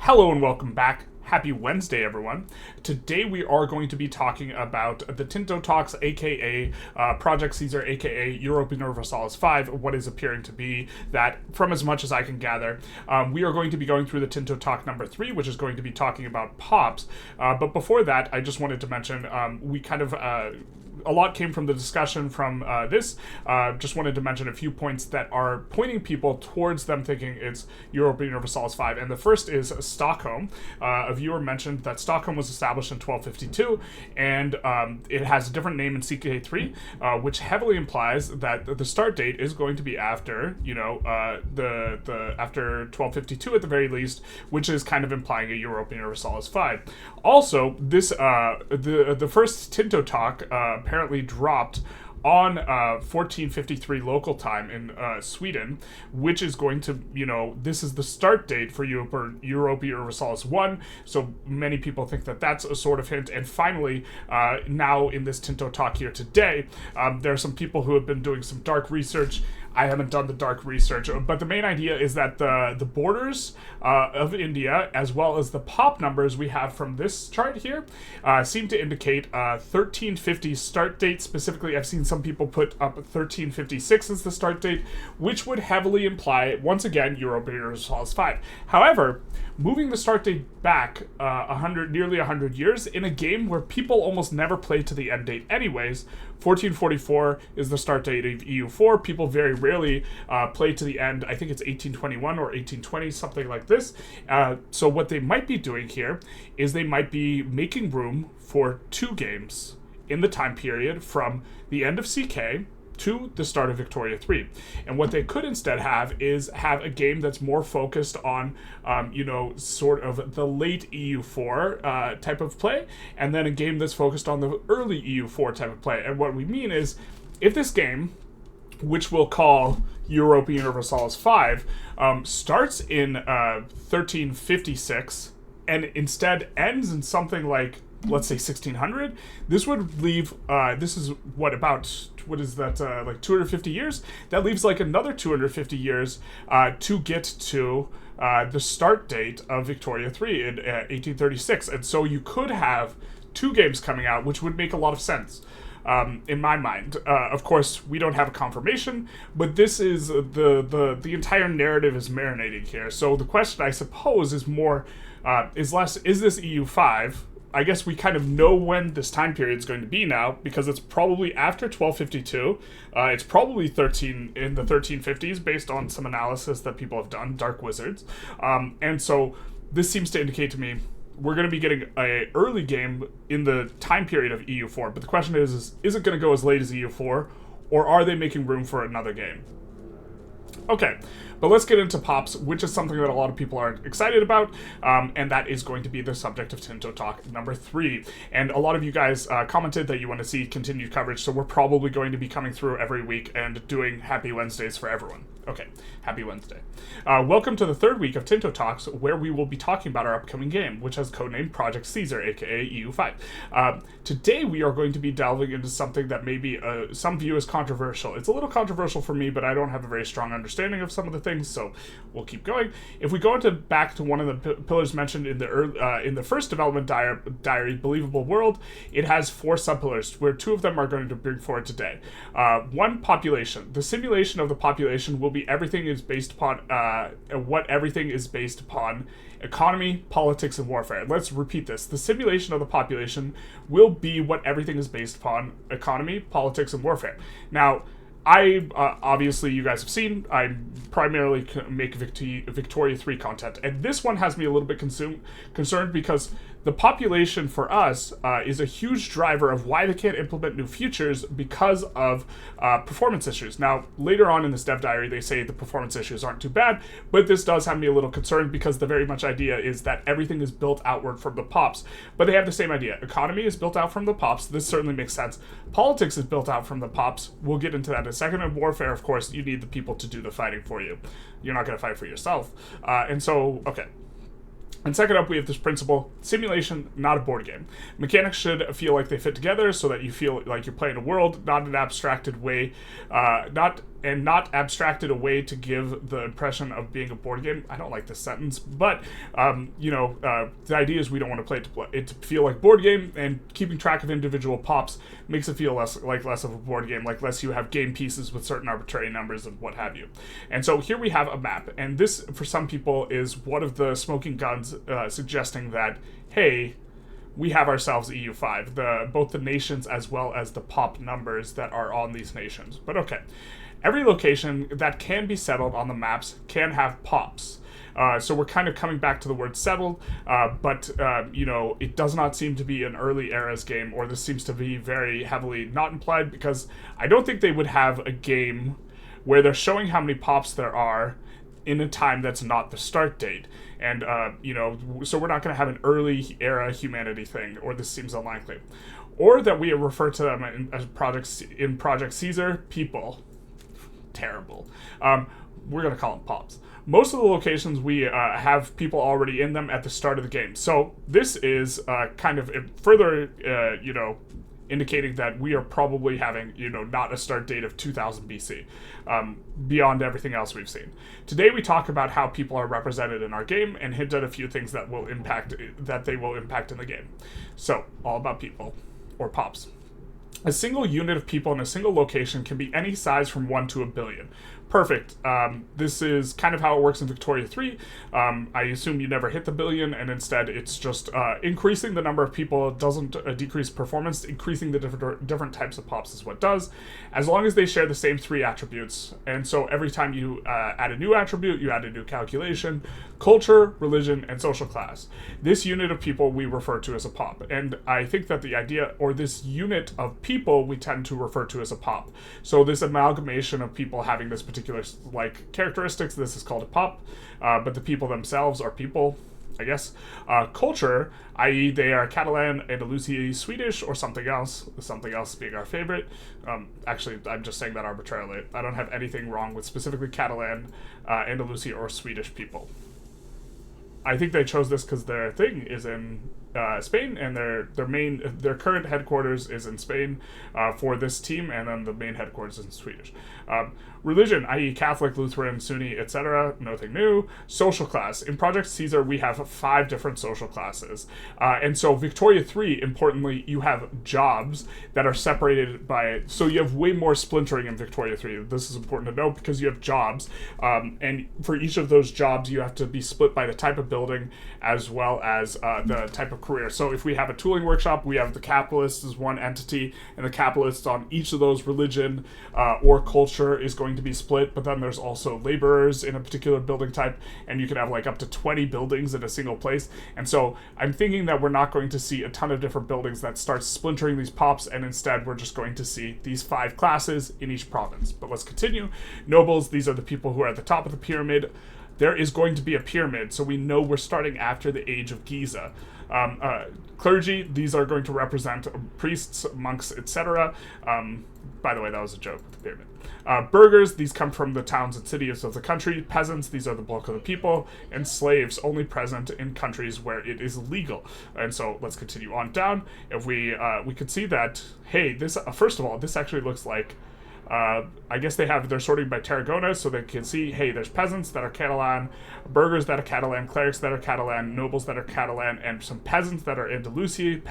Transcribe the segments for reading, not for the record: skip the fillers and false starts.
Hello and welcome back. Happy Wednesday, everyone. Today we are going to be talking about the Tinto Talks, aka Project Caesar, aka Europa Universalis 5, what is appearing to be that, from as much as I can gather. We are going to be going through the Tinto Talk number 3, which is going to be talking about POPs. But before that, I just wanted to mention, we kind of... a lot came from the discussion from this. Just wanted to mention a few points that are pointing people towards them thinking it's Europa Universalis 5. And the first is Stockholm. A viewer mentioned that Stockholm was established in 1252, and it has a different name in CK3, which heavily implies that the start date is going to be after, after 1252 at the very least, which is kind of implying a Europa Universalis 5. Also, this the first Tinto Talk apparently dropped on 1453 local time in Sweden, which is going to, this is the start date for Europa Universalis 1, so many people think that that's a sort of hint. And finally, now in this Tinto Talk here today, there are some people who have been doing some dark research. I haven't done the dark research, but the main idea is that the borders of India, as well as the pop numbers we have from this chart here, seem to indicate 1350 start date. Specifically, I've seen some people put up 1356 as the start date, which would heavily imply, once again, Europa Universalis 5. However, moving the start date back nearly 100 years in a game where people almost never play to the end date anyways. 1444 is the start date of EU4. People very rarely play to the end. I think it's 1821 or 1820, something like this. So what they might be doing here is they might be making room for two games in the time period from the end of CK to the start of Victoria 3. And what they could instead have is have a game that's more focused on, sort of the late EU4 type of play, and then a game that's focused on the early EU4 type of play. And what we mean is, if this game, which we'll call Europa Universalis 5, starts in 1356 and instead ends in something like, let's say 1600, this would leave, this is what is that, like 250 years? That leaves like another 250 years to get to the start date of Victoria 3 in 1836. And so you could have two games coming out, which would make a lot of sense. In my mind. Of course, we don't have a confirmation, but this is the entire narrative is marinating here. So the question, I suppose, is more, is this EU5? I guess we kind of know when this time period is going to be now, because it's probably after 1252. It's probably in the 1350s, based on some analysis that people have done, Dark Wizards. And so this seems to indicate to me we're going to be getting an early game in the time period of EU4. But the question is it going to go as late as EU4, or are they making room for another game? Okay, but let's get into POPs, which is something that a lot of people are excited about, and that is going to be the subject of Tinto Talk number 3. And a lot of you guys commented that you want to see continued coverage, so we're probably going to be coming through every week and doing Happy Wednesdays for everyone. Okay, Happy Wednesday. Welcome to the third week of Tinto Talks, where we will be talking about our upcoming game, which has codenamed Project Caesar, aka EU5. Today we are going to be delving into something that maybe some view as controversial. It's a little controversial for me, but I don't have a very strong understanding of some of the things, so we'll keep going. If we go back to one of the pillars mentioned in the first development diary, Believable World, it has 4 subpillars, where 2 of them are going to bring forward today. One, population. The simulation of the population will be everything is based upon economy, politics, and warfare. Let's repeat this. The simulation of the population will be what everything is based upon: economy, politics, and warfare. Now, I, obviously, you guys have seen, I primarily make Victoria 3 content, and this one has me a little bit concerned because the population for us is a huge driver of why they can't implement new features because of performance issues. Now, later on in this dev diary, they say the performance issues aren't too bad, but this does have me a little concerned because the very much idea is that everything is built outward from the POPs. But they have the same idea. Economy is built out from the POPs. This certainly makes sense. Politics is built out from the POPs. We'll get into that in a second. And warfare, of course, you need the people to do the fighting for you. You're not going to fight for yourself. And so, okay. And second up, we have this principle: simulation, not a board game. Mechanics should feel like they fit together so that you feel like you're playing a world, not an abstracted way, not and not abstracted away to give the impression of being a board game. I don't like this sentence, but the idea is we don't want to play it to feel like board game, and keeping track of individual pops makes it feel less of a board game, like less you have game pieces with certain arbitrary numbers and what have you. And so here we have a map, and this for some people is one of the smoking guns suggesting that, hey, we have ourselves EU5, both the nations as well as the pop numbers that are on these nations. But okay, every location that can be settled on the maps can have pops. So we're kind of coming back to the word settled, but it does not seem to be an early eras game, or this seems to be very heavily not implied, because I don't think they would have a game where they're showing how many pops there are in a time that's not the start date. And, so we're not going to have an early era humanity thing, or this seems unlikely. Or that we refer to them as Project Caesar, people. Terrible. We're going to call them pops. Most of the locations we have people already in them at the start of the game. So this is kind of further, indicating that we are probably having, not a start date of 2000 BC, beyond everything else we've seen. Today we talk about how people are represented in our game and hint at a few things that they will impact in the game. So, all about people, or pops. A single unit of people in a single location can be any size from 1 to a billion. Perfect. This is kind of how it works in Victoria 3. I assume you never hit the billion, and instead it's just increasing the number of people doesn't decrease performance. Increasing the different types of pops is what does, as long as they share the same 3 attributes. And so every time you add a new attribute, you add a new calculation: culture, religion, and social class. This unit of people we refer to as a pop. And I think that the idea, or this unit of people, we tend to refer to as a pop. So this amalgamation of people having this particular characteristics, this is called a pop, but the people themselves are people, I guess. Culture, i.e. they are Catalan, Andalusi, Swedish, or something else being our favorite. Actually, I'm just saying that arbitrarily. I don't have anything wrong with specifically Catalan, Andalusi, or Swedish people. I think they chose this because their thing is in Spain, and their current headquarters is in Spain for this team, and then the main headquarters is in Swedish. Religion, i.e. Catholic, Lutheran, Sunni, etc., nothing new. Social class. In Project Caesar, we have 5 different social classes. And so Victoria 3, importantly, you have jobs that are separated by... So you have way more splintering in Victoria 3. This is important to note because you have jobs. And for each of those jobs, you have to be split by the type of building as well as the type of career. So if we have a tooling workshop, we have the capitalist as one entity, and the capitalist on each of those religion or culture is going to be split, but then there's also laborers in a particular building type, and you can have up to 20 buildings in a single place. And so I'm thinking that we're not going to see a ton of different buildings that start splintering these pops, and instead we're just going to see these 5 classes in each province. But let's continue. Nobles, these are the people who are at the top of the pyramid. There is going to be a pyramid, so we know we're starting after the age of Giza. Clergy, these are going to represent priests, monks, etc. By the way, that was a joke with the pyramid. Burghers, these come from the towns and cities of the country. Peasants, these are the bulk of the people. And slaves, only present in countries where it is legal. And so let's continue on down. If we could see that, hey, this first of all, this actually looks like I guess they're sorting by Tarragona, so they can see, hey, there's peasants that are Catalan, burghers that are Catalan, clerics that are Catalan, nobles that are Catalan, and some peasants that are Andalusi,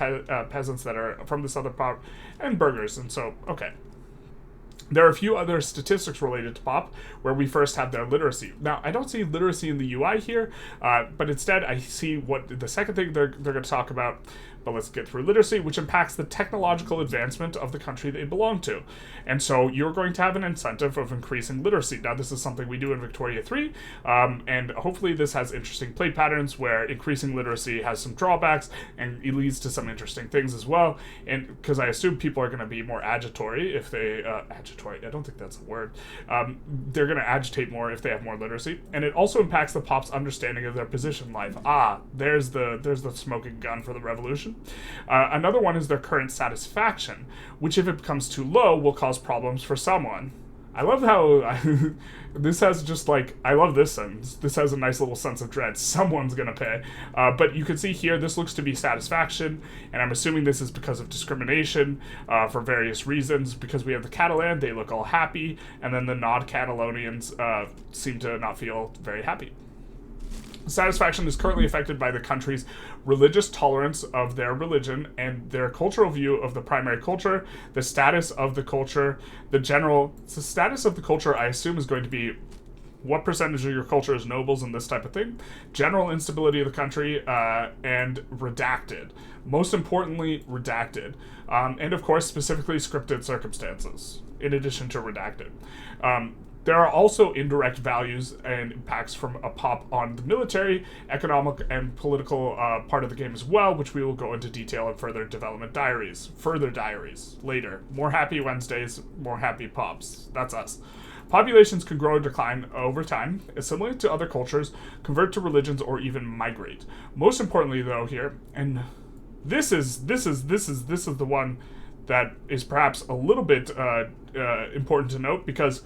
peasants that are from this other part, and burghers. And so, okay. There are a few other statistics related to pop where we first have their literacy. Now, I don't see literacy in the UI here, but instead I see what the second thing they're going to talk about. But let's get through literacy, which impacts the technological advancement of the country they belong to. And so you're going to have an incentive of increasing literacy. Now, this is something we do in Victoria 3, and hopefully this has interesting play patterns where increasing literacy has some drawbacks, and it leads to some interesting things as well. And because I assume people are going to be more agitatory if they... agitatory, I don't think that's a word. They're going to agitate more if they have more literacy. And it also impacts the pop's understanding of their position in life. There's the smoking gun for the revolution. Another one is their current satisfaction, which if it becomes too low will cause problems for someone. I love how this has just like, I love this sentence. This has a nice little sense of dread. Someone's gonna pay. But you can see here, this looks to be satisfaction, and I'm assuming this is because of discrimination for various reasons. Because we have the Catalan, they look all happy, and then the non-Catalonians seem to not feel very happy. Satisfaction is currently affected by the country's religious tolerance of their religion and their cultural view of the primary culture, the status of the culture, the status of the culture, I assume, is going to be what percentage of your culture is nobles and this type of thing, general instability of the country, and redacted. Most importantly, redacted. And of course, specifically scripted circumstances, in addition to redacted. There are also indirect values and impacts from a pop on the military, economic, and political part of the game as well, which we will go into detail in further diaries later. More happy Wednesdays, more happy pops. That's us. Populations can grow or decline over time, similar to other cultures, convert to religions, or even migrate. Most importantly, though, here, and this is the one that is perhaps a little bit important to note, because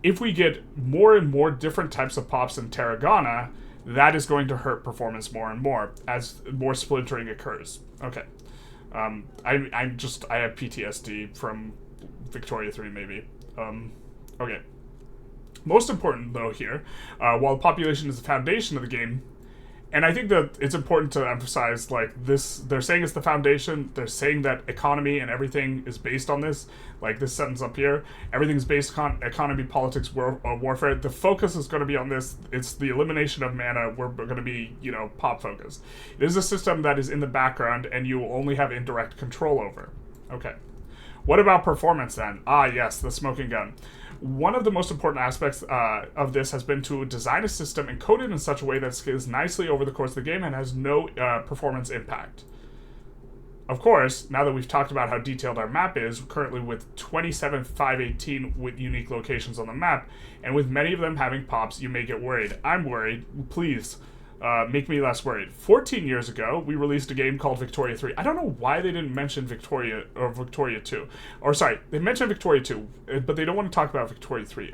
if we get more and more different types of pops in Tarragona, that is going to hurt performance more and more as more splintering occurs. Okay. I have PTSD from Victoria 3, maybe. Okay. Most important, though, here, while population is the foundation of the game, and I think that it's important to emphasize, like, this, they're saying it's the foundation, they're saying that economy and everything is based on this, like this sentence up here, everything's based on economy, politics, warfare. The focus is going to be on this. It's the elimination of mana. We're going to be, pop focused. It is a system that is in the background, and you will only have indirect control over. Okay. What about performance, then? Ah, yes, the smoking gun. One of the most important aspects of this has been to design a system encoded in such a way that it scales nicely over the course of the game and has no performance impact. Of course, now that we've talked about how detailed our map is, currently with 27,518 with unique locations on the map, and with many of them having pops, you may get worried. I'm worried. Please, make me less worried. 14 years ago, we released a game called Victoria 3. I don't know why they didn't mention Victoria or Victoria 2. Or sorry, they mentioned Victoria 2, but they don't want to talk about Victoria 3.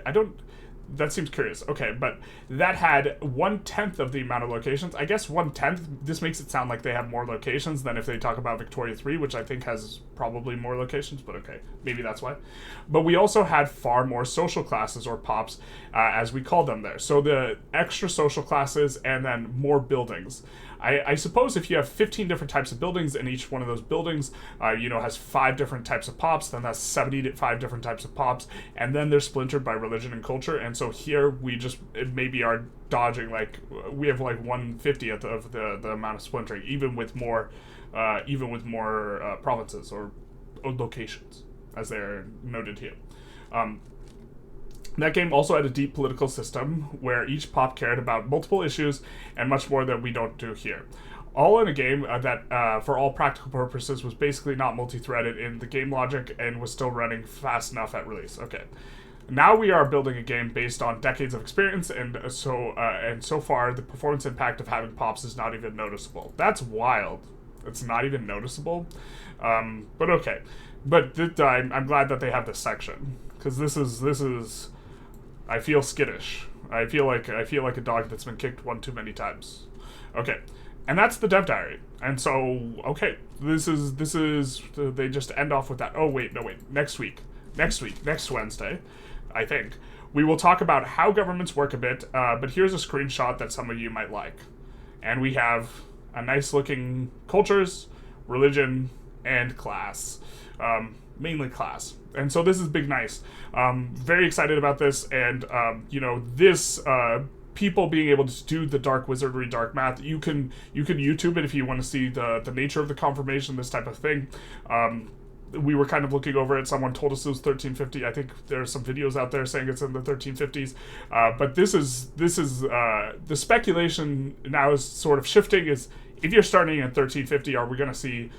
That seems curious. Okay, but that had 1/10 of the amount of locations. I guess 1/10, this makes it sound like they have more locations than if they talk about Victoria 3, which I think has probably more locations, but okay, maybe that's why. But we also had far more social classes, or pops, as we called them there. So the extra social classes and then more buildings. I suppose if you have 15 different types of buildings and each one of those buildings, has 5 different types of pops, then that's 75 different types of pops, and then they're splintered by religion and culture. And so here we just maybe are dodging, like, we have like 1/50th of the amount of splintering, even with more provinces or locations, as they're noted here. That game also had a deep political system where each pop cared about multiple issues and much more that we don't do here. All in a game that, for all practical purposes, was basically not multi-threaded in the game logic and was still running fast enough at release. Okay. Now we are building a game based on decades of experience, and so far the performance impact of having pops is not even noticeable. That's wild. It's not even noticeable. But okay. But I'm glad that they have this section, because this is. I feel skittish. I feel like a dog that's been kicked one too many times. Okay, and that's the dev diary. And so, okay, this is they just end off with that. Oh wait, next Wednesday, I think we will talk about how governments work a bit. But here's a screenshot that some of you might like, and we have a nice looking cultures, religion, and class. Mainly class. And so this is big nice. Very excited about this, and this people being able to do the dark wizardry, dark math. You can YouTube it if you want to see the nature of the confirmation, this type of thing. We were kind of looking over it. Someone told us it was 1350. I think there are some videos out there saying it's in the 1350s. But this is the speculation now is sort of shifting. Is if you're starting at 1350, are we going to see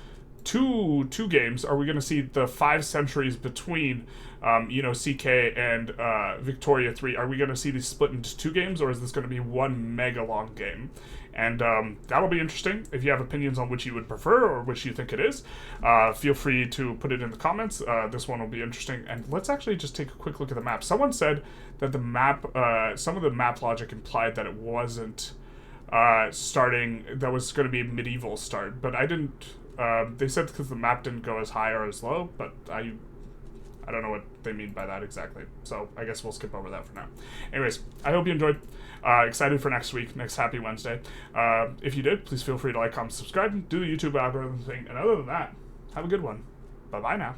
two games, are we going to see the 5 centuries between, CK and Victoria 3? Are we going to see these split into 2 games, or is this going to be one mega long game? And that'll be interesting. If you have opinions on which you would prefer or which you think it is, feel free to put it in the comments. This one will be interesting. And let's actually just take a quick look at the map. Someone said that the map, some of the map logic implied that it wasn't starting, that was going to be a medieval start, but I didn't. They said because the map didn't go as high or as low, but I don't know what they mean by that exactly. So I guess we'll skip over that for now. Anyways, I hope you enjoyed. Excited for next week, next Happy Wednesday. If you did, please feel free to like, comment, subscribe, do the YouTube algorithm thing. And other than that, have a good one. Bye-bye now.